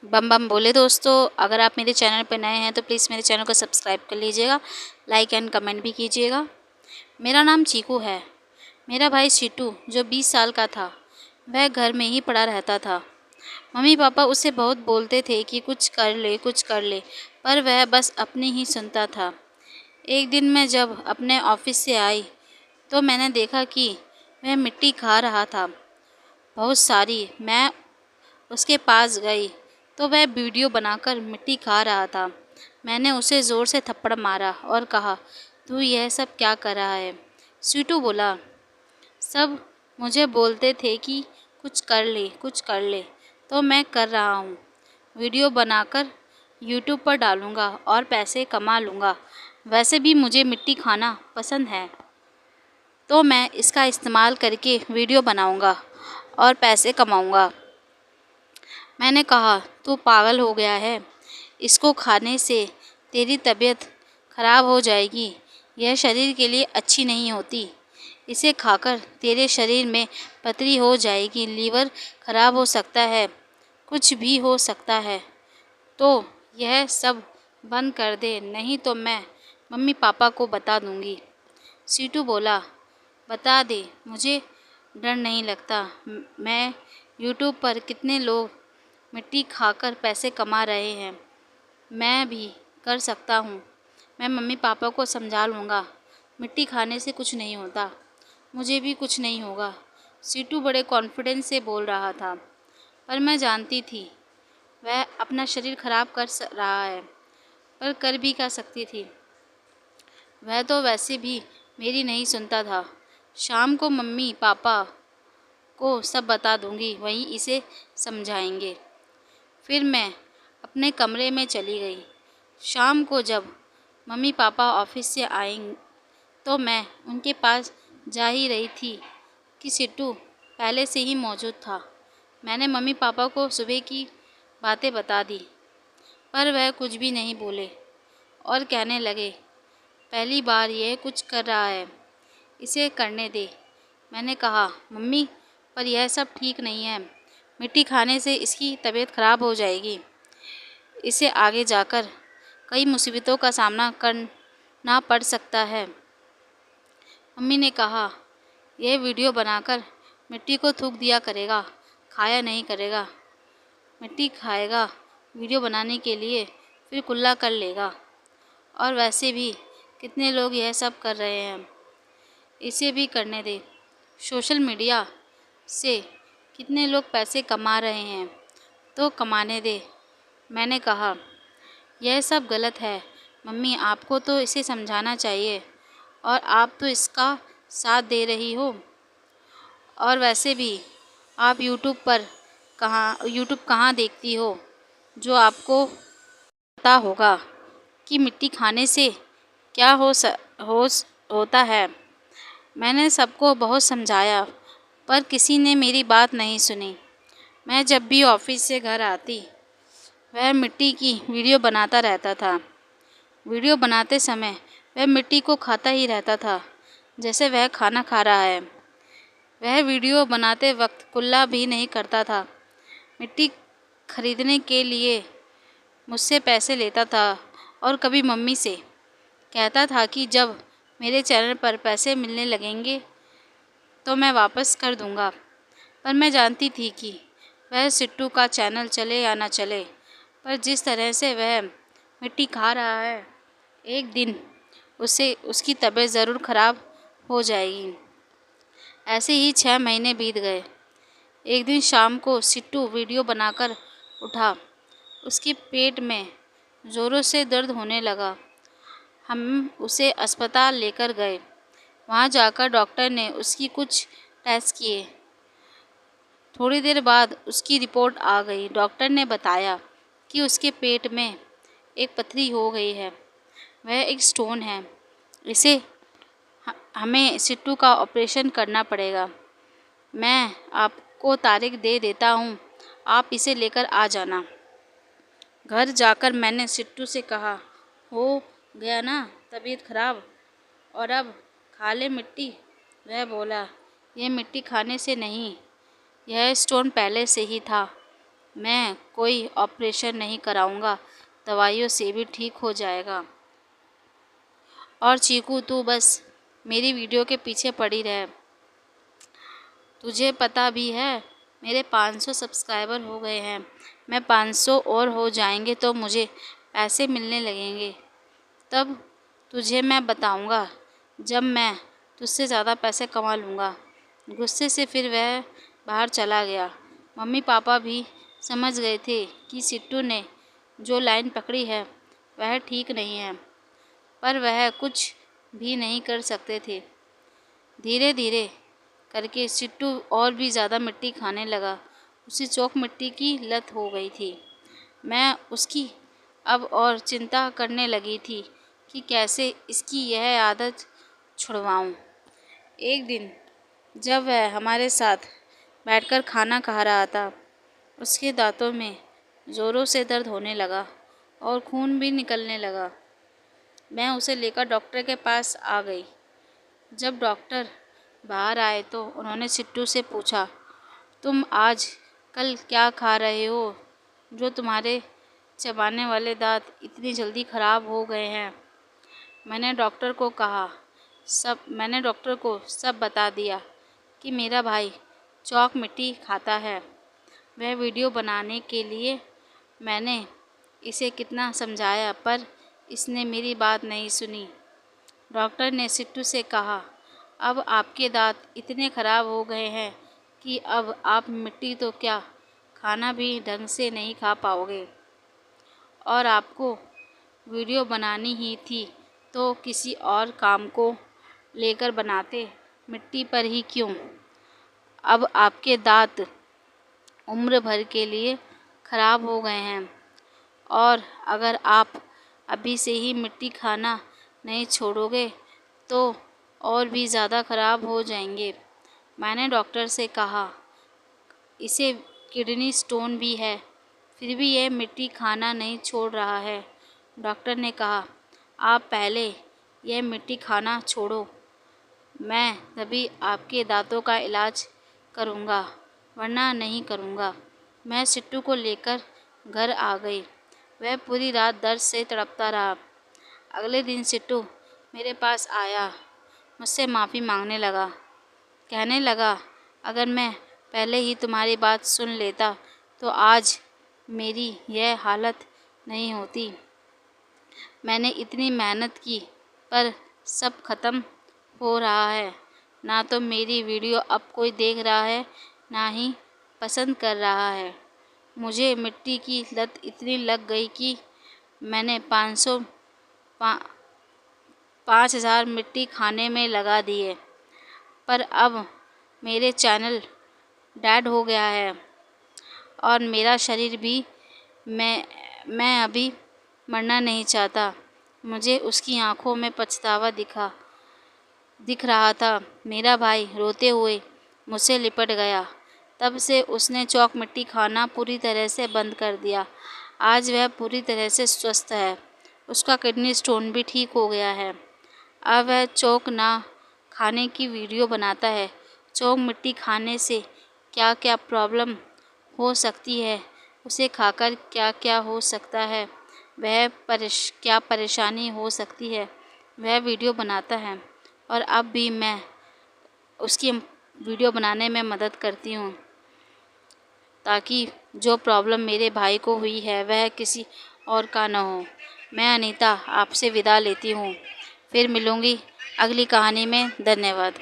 बम बम बोले दोस्तों। अगर आप मेरे चैनल पर नए हैं तो प्लीज़ मेरे चैनल को सब्सक्राइब कर लीजिएगा, लाइक एंड कमेंट भी कीजिएगा। मेरा नाम चीकू है। मेरा भाई सिट्टू जो 20 साल का था, वह घर में ही पड़ा रहता था। मम्मी पापा उसे बहुत बोलते थे कि कुछ कर ले कुछ कर ले, पर वह बस अपनी ही सुनता था। एक दिन मैं जब अपने ऑफिस से आई तो मैंने देखा कि वह मिट्टी खा रहा था, बहुत सारी। मैं उसके पास गई तो वह वीडियो बनाकर मिट्टी खा रहा था। मैंने उसे ज़ोर से थप्पड़ मारा और कहा, तू यह सब क्या कर रहा है? सीटू बोला, सब मुझे बोलते थे कि कुछ कर ले, तो मैं कर रहा हूँ। वीडियो बनाकर यूट्यूब पर डालूँगा और पैसे कमा लूँगा। वैसे भी मुझे मिट्टी खाना पसंद है, तो मैं इसका इस्तेमाल करके वीडियो बनाऊँगा और पैसे कमाऊँगा। मैंने कहा, तू पागल हो गया है? इसको खाने से तेरी तबीयत खराब हो जाएगी। यह शरीर के लिए अच्छी नहीं होती। इसे खाकर तेरे शरीर में पथरी हो जाएगी, लीवर खराब हो सकता है, कुछ भी हो सकता है। तो यह सब बंद कर दे, नहीं तो मैं मम्मी पापा को बता दूंगी। सीटू बोला, बता दे, मुझे डर नहीं लगता। मैं यूट्यूब पर कितने लोग मिट्टी खाकर पैसे कमा रहे हैं, मैं भी कर सकता हूँ। मैं मम्मी पापा को समझा लूँगा, मिट्टी खाने से कुछ नहीं होता, मुझे भी कुछ नहीं होगा। सीटू बड़े कॉन्फिडेंस से बोल रहा था, पर मैं जानती थी वह अपना शरीर खराब कर रहा है, पर कर भी क्या सकती थी। वह तो वैसे भी मेरी नहीं सुनता था। शाम को मम्मी पापा को सब बता दूंगी, वहीं इसे समझाएंगे। फिर मैं अपने कमरे में चली गई। शाम को जब मम्मी पापा ऑफिस से आएंगे तो मैं उनके पास जा ही रही थी कि सिट्टू पहले से ही मौजूद था। मैंने मम्मी पापा को सुबह की बातें बता दी, पर वह कुछ भी नहीं बोले और कहने लगे, पहली बार यह कुछ कर रहा है, इसे करने दे। मैंने कहा, मम्मी, पर यह सब ठीक नहीं है। मिट्टी खाने से इसकी तबीयत खराब हो जाएगी। इसे आगे जाकर कई मुसीबतों का सामना करना पड़ सकता है। मम्मी ने कहा, यह वीडियो बनाकर मिट्टी को थूक दिया करेगा, खाया नहीं करेगा। मिट्टी खाएगा वीडियो बनाने के लिए, फिर कुल्ला कर लेगा। और वैसे भी कितने लोग यह सब कर रहे हैं, इसे भी करने दे। सोशल मीडिया से कितने लोग पैसे कमा रहे हैं, तो कमाने दे। मैंने कहा, यह सब गलत है मम्मी, आपको तो इसे समझाना चाहिए और आप तो इसका साथ दे रही हो। और वैसे भी आप यूट्यूब कहाँ देखती हो जो आपको पता होगा कि मिट्टी खाने से क्या होता है। मैंने सबको बहुत समझाया, पर किसी ने मेरी बात नहीं सुनी। मैं जब भी ऑफिस से घर आती, वह मिट्टी की वीडियो बनाता रहता था। वीडियो बनाते समय वह मिट्टी को खाता ही रहता था, जैसे वह खाना खा रहा है। वह वीडियो बनाते वक्त कुल्ला भी नहीं करता था। मिट्टी खरीदने के लिए मुझसे पैसे लेता था और कभी मम्मी से कहता था कि जब मेरे चैनल पर पैसे मिलने लगेंगे तो मैं वापस कर दूंगा। पर मैं जानती थी कि वह सिट्टू का चैनल चले या ना चले, पर जिस तरह से वह मिट्टी खा रहा है, एक दिन उसकी तबीयत ज़रूर खराब हो जाएगी। ऐसे ही 6 महीने बीत गए। एक दिन शाम को सिट्टू वीडियो बनाकर उठा। उसके पेट में ज़ोरों से दर्द होने लगा। हम उसे अस्पताल लेकर गए। वहाँ जाकर डॉक्टर ने उसकी कुछ टेस्ट किए। थोड़ी देर बाद उसकी रिपोर्ट आ गई। डॉक्टर ने बताया कि उसके पेट में एक पथरी हो गई है, वह एक स्टोन है। इसे हमें सिट्टू का ऑपरेशन करना पड़ेगा। मैं आपको तारीख दे देता हूँ, आप इसे लेकर आ जाना। घर जाकर मैंने सिट्टू से कहा, हो गया ना तबीयत खराब, और अब खा ले मिट्टी। वह बोला, यह मिट्टी खाने से नहीं, यह स्टोन पहले से ही था, मैं कोई ऑपरेशन नहीं कराऊंगा, दवाइयों से भी ठीक हो जाएगा। और चीकू तू बस मेरी वीडियो के पीछे पड़ी रहे। तुझे पता भी है मेरे 500 सब्सक्राइबर हो गए हैं। मैं 500 और हो जाएंगे तो मुझे पैसे मिलने लगेंगे। तब तुझे मैं बताऊंगा जब मैं तुझसे ज़्यादा पैसे कमा लूँगा। गुस्से से फिर वह बाहर चला गया। मम्मी पापा भी समझ गए थे कि सिट्टू ने जो लाइन पकड़ी है वह ठीक नहीं है, पर वह कुछ भी नहीं कर सकते थे। धीरे धीरे करके सिट्टू और भी ज़्यादा मिट्टी खाने लगा। उसे चौक मिट्टी की लत हो गई थी। मैं उसकी अब और चिंता करने लगी थी कि कैसे इसकी यह आदत छुड़वाऊँ। एक दिन जब वह हमारे साथ बैठकर खाना खा रहा था, उसके दांतों में ज़ोरों से दर्द होने लगा और खून भी निकलने लगा। मैं उसे लेकर डॉक्टर के पास आ गई। जब डॉक्टर बाहर आए तो उन्होंने सिट्टू से पूछा, तुम आज कल क्या खा रहे हो जो तुम्हारे चबाने वाले दांत इतनी जल्दी ख़राब हो गए हैं? मैंने डॉक्टर को सब बता दिया कि मेरा भाई चौक मिट्टी खाता है। वह वीडियो बनाने के लिए मैंने इसे कितना समझाया, पर इसने मेरी बात नहीं सुनी। डॉक्टर ने सिट्टू से कहा, अब आपके दांत इतने ख़राब हो गए हैं कि अब आप मिट्टी तो क्या, खाना भी ढंग से नहीं खा पाओगे। और आपको वीडियो बनानी ही थी तो किसी और काम को लेकर बनाते, मिट्टी पर ही क्यों। अब आपके दांत उम्र भर के लिए ख़राब हो गए हैं और अगर आप अभी से ही मिट्टी खाना नहीं छोड़ोगे तो और भी ज़्यादा ख़राब हो जाएंगे। मैंने डॉक्टर से कहा, इसे किडनी स्टोन भी है, फिर भी यह मिट्टी खाना नहीं छोड़ रहा है। डॉक्टर ने कहा, आप पहले यह मिट्टी खाना छोड़ो, मैं तभी आपके दांतों का इलाज करूँगा, वरना नहीं करूँगा। मैं सिट्टू को लेकर घर आ गई। वह पूरी रात दर्द से तड़पता रहा। अगले दिन सिट्टू मेरे पास आया, मुझसे माफ़ी मांगने लगा। कहने लगा, अगर मैं पहले ही तुम्हारी बात सुन लेता तो आज मेरी यह हालत नहीं होती। मैंने इतनी मेहनत की पर सब ख़त्म हो रहा है। ना तो मेरी वीडियो अब कोई देख रहा है, ना ही पसंद कर रहा है। मुझे मिट्टी की लत इतनी लग गई कि मैंने 5,000 मिट्टी खाने में लगा दिए। पर अब मेरे चैनल डेड हो गया है और मेरा शरीर भी, मैं अभी मरना नहीं चाहता। मुझे उसकी आंखों में पछतावा दिख रहा था। मेरा भाई रोते हुए मुझसे लिपट गया। तब से उसने चौक मिट्टी खाना पूरी तरह से बंद कर दिया। आज वह पूरी तरह से स्वस्थ है। उसका किडनी स्टोन भी ठीक हो गया है। अब वह चौक ना खाने की वीडियो बनाता है। चौक मिट्टी खाने से क्या क्या प्रॉब्लम हो सकती है, उसे खाकर क्या क्या हो सकता है, क्या परेशानी हो सकती है, वह वीडियो बनाता है। और अब भी मैं उसकी वीडियो बनाने में मदद करती हूँ ताकि जो प्रॉब्लम मेरे भाई को हुई है वह किसी और का न हो। मैं अनीता आपसे विदा लेती हूँ। फिर मिलूँगी अगली कहानी में। धन्यवाद।